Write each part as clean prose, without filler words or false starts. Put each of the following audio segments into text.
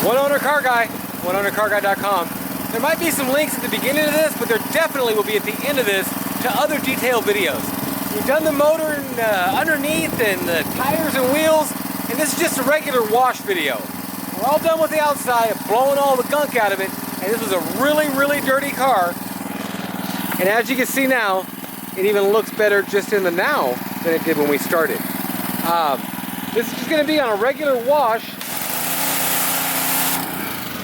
OneOwnerCarGuy, OneOwnerCarGuy.com. There might be some links at the beginning of this, but there definitely will be at the end of this to other detailed videos. We've done the motor and underneath and the tires and wheels, and this is just a regular wash video. We're all done with the outside, blowing all the gunk out of it, and this was a really, really dirty car. And as you can see now, it even looks better just in the now than it did when we started. This is just going to be on a regular wash,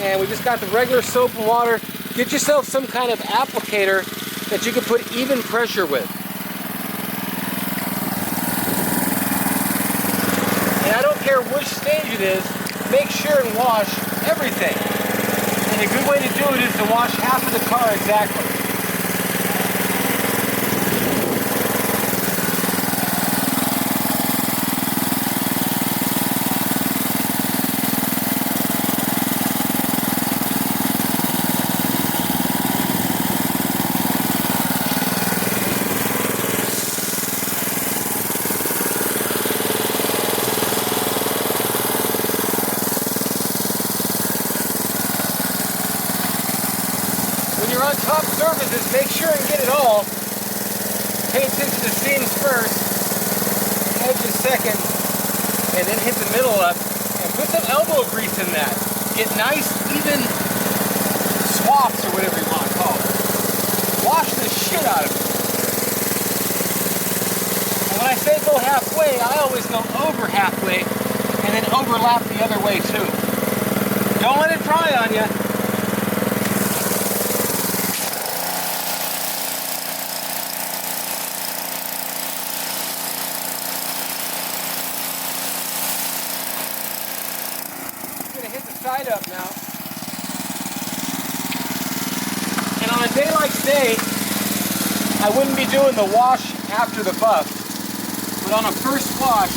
and we just got the regular soap and water. Get yourself some kind of applicator that you can put even pressure with. And I don't care which stage it is, make sure and wash everything. And a good way to do it is to wash half of the car exactly. On top surfaces, make sure and get it all. Pay attention to seams first, edges second, and then hit the middle up and put some elbow grease in that. Get nice, even swaths or whatever you want to call it. Wash the shit out of it. And when I say go halfway, I always go over halfway and then overlap the other way too. Don't let it dry on you. Side up now. And on a day like today, I wouldn't be doing the wash after the buff, but on a first wash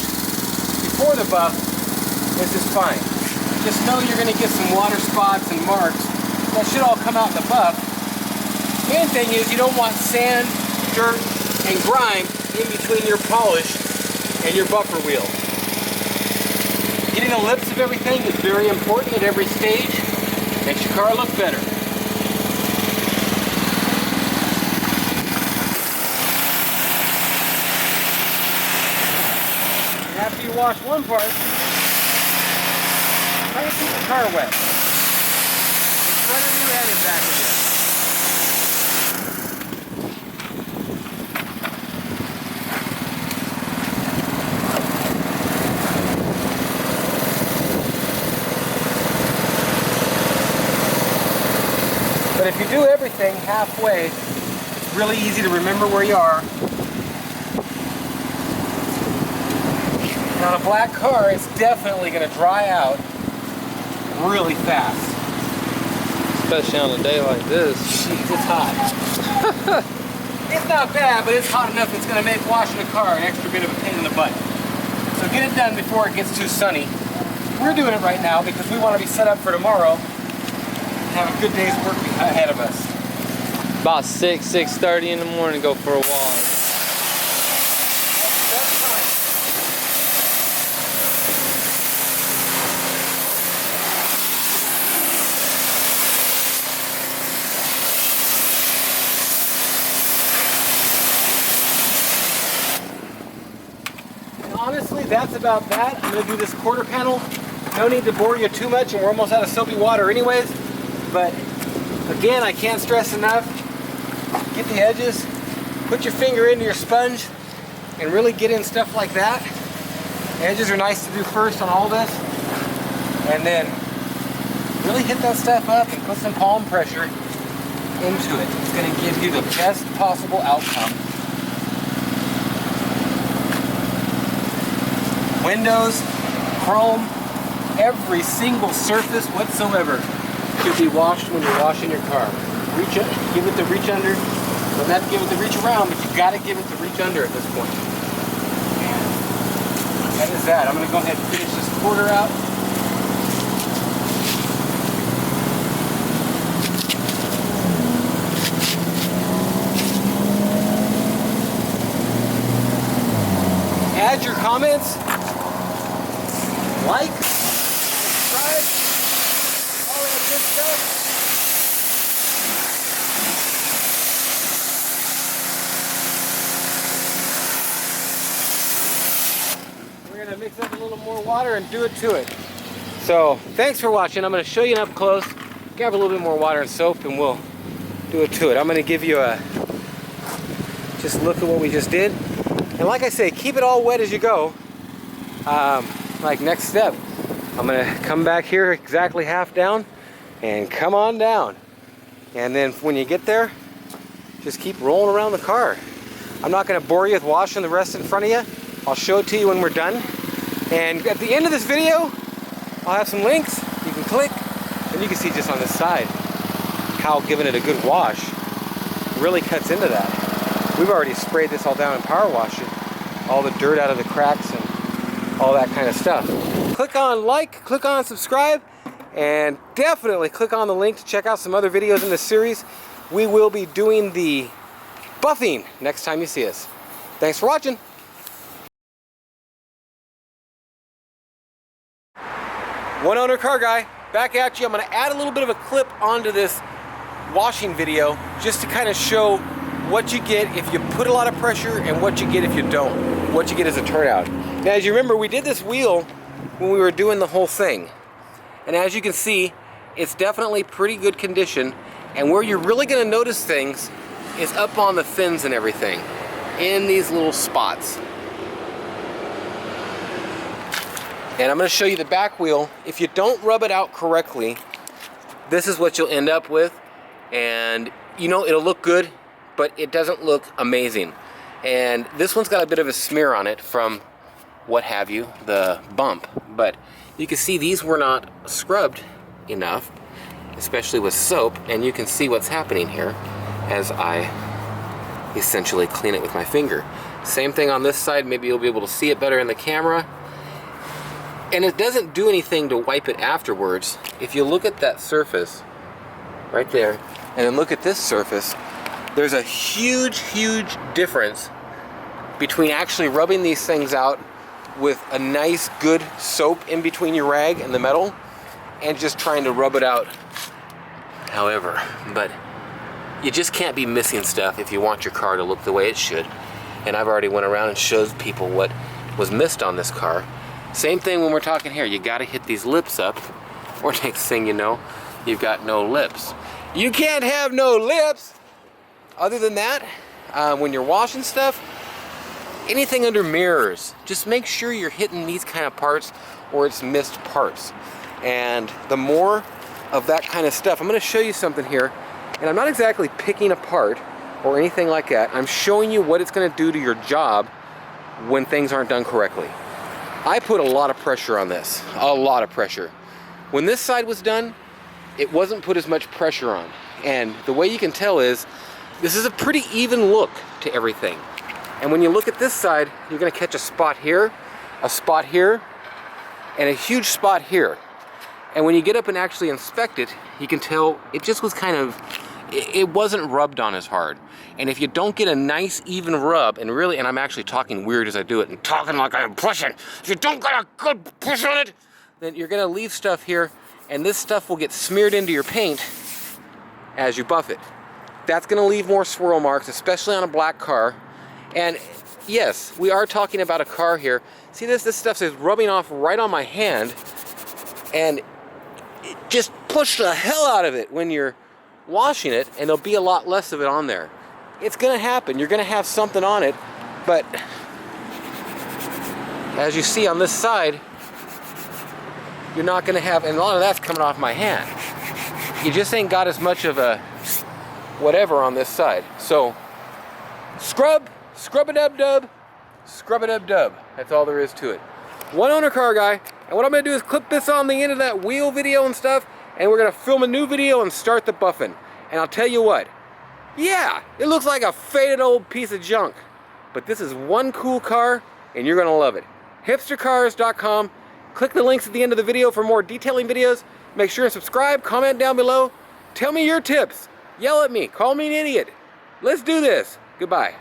before the buff, this is fine. Just know you're going to get some water spots and marks. That should all come out in the buff. Main thing is you don't want sand, dirt, and grime in between your polish and your buffer wheel. Getting the lips of everything is very important at every stage. Makes your car look better. After you wash one part, try to keep the car wet. In front of you and in back of you. But if you do everything halfway, it's really easy to remember where you are. And on a black car, it's definitely going to dry out really fast. Especially on a day like this. Jeez, it's hot. It's not bad, but it's hot enough it's going to make washing a car an extra bit of a pain in the butt. So get it done before it gets too sunny. We're doing it right now because we want to be set up for tomorrow. Have a good day's work ahead of us. About 6:30 in the morning, go for a walk. That's time. And honestly, that's about that. I'm going to do this quarter panel. No need to bore you too much, and we're almost out of soapy water anyways. But again, I can't stress enough, get the edges, put your finger into your sponge and really get in stuff like that. The edges are nice to do first on all this, and then really hit that stuff up and put some palm pressure into it. It's going to give you the best possible outcome. Windows, chrome, every single surface whatsoever should be washed when you're washing your car. Reach it, give it the reach under. Don't have to give it the reach around, but you got to give it the reach under at this point. And that is that. I'm going to go ahead and finish this quarter out. Add your comments, like, subscribe, gonna mix up a little more water and do it to it. So thanks for watching. I'm gonna show you up close, grab a little bit more water and soap, and we'll do it to it. I'm gonna give you a just look at what we just did. And like I say, keep it all wet as you go. Like next step, I'm gonna come back here exactly half down and come on down. And then when you get there, just keep rolling around the car. I'm not gonna bore you with washing the rest in front of you. I'll show it to you when we're done. And at the end of this video, I'll have some links you can click, and you can see just on this side how giving it a good wash really cuts into that. We've already sprayed this all down and power washed it, all the dirt out of the cracks and all that kind of stuff. Click on like, click on subscribe, and definitely click on the link to check out some other videos in this series. We will be doing the buffing next time you see us. Thanks for watching. One owner car guy, back at you. I'm gonna add a little bit of a clip onto this washing video just to kind of show what you get if you put a lot of pressure and what you get if you don't. What you get as a turnout. Now, as you remember, we did this wheel when we were doing the whole thing. And as you can see, it's definitely pretty good condition. And where you're really gonna notice things is up on the fins and everything, in these little spots. And I'm gonna show you the back wheel. If you don't rub it out correctly, this is what you'll end up with. And you know, it'll look good, but it doesn't look amazing. And this one's got a bit of a smear on it from what have you, the bump. But you can see these were not scrubbed enough, especially with soap, and you can see what's happening here as I essentially clean it with my finger. Same thing on this side. Maybe you'll be able to see it better in the camera. And it doesn't do anything to wipe it afterwards. If you look at that surface right there, and then look at this surface, there's a huge, huge difference between actually rubbing these things out with a nice, good soap in between your rag and the metal, and just trying to rub it out however. But you just can't be missing stuff if you want your car to look the way it should. And I've already went around and showed people what was missed on this car. Same thing when we're talking here. You gotta hit these lips up, or next thing you know, you've got no lips. You can't have no lips! Other than that, when you're washing stuff, anything under mirrors, just make sure you're hitting these kind of parts or it's missed parts. And the more of that kind of stuff, I'm gonna show you something here, and I'm not exactly picking apart or anything like that. I'm showing you what it's gonna do to your job when things aren't done correctly. I put a lot of pressure on this, a lot of pressure. When this side was done, it wasn't put as much pressure on. And the way you can tell is, this is a pretty even look to everything. And when you look at this side, you're gonna catch a spot here, and a huge spot here. And when you get up and actually inspect it, you can tell it just was kind of, it wasn't rubbed on as hard. And if you don't get a nice even rub, and really, and I'm actually talking weird as I do it, and talking like I'm pushing, if you don't get a good push on it, then you're gonna leave stuff here, and this stuff will get smeared into your paint as you buff it. That's gonna leave more swirl marks, especially on a black car. And yes, we are talking about a car here. See this stuff is rubbing off right on my hand, and it just push the hell out of it when you're washing it, and there'll be a lot less of it on there. It's gonna happen. You're gonna have something on it, but as you see on this side, you're not gonna have, and a lot of that's coming off my hand. You just ain't got as much of a whatever on this side. So scrub-a-dub-dub, scrub-a-dub-dub. That's all there is to it. One owner car guy, and what I'm gonna do is clip this on the end of that wheel video and stuff, and we're gonna film a new video and start the buffing. And I'll tell you what, yeah, it looks like a faded old piece of junk, but this is one cool car, and you're gonna love it. Hipstercars.com. Click the links at the end of the video for more detailing videos. Make sure to subscribe, comment down below. Tell me your tips. Yell at me, call me an idiot. Let's do this. Goodbye.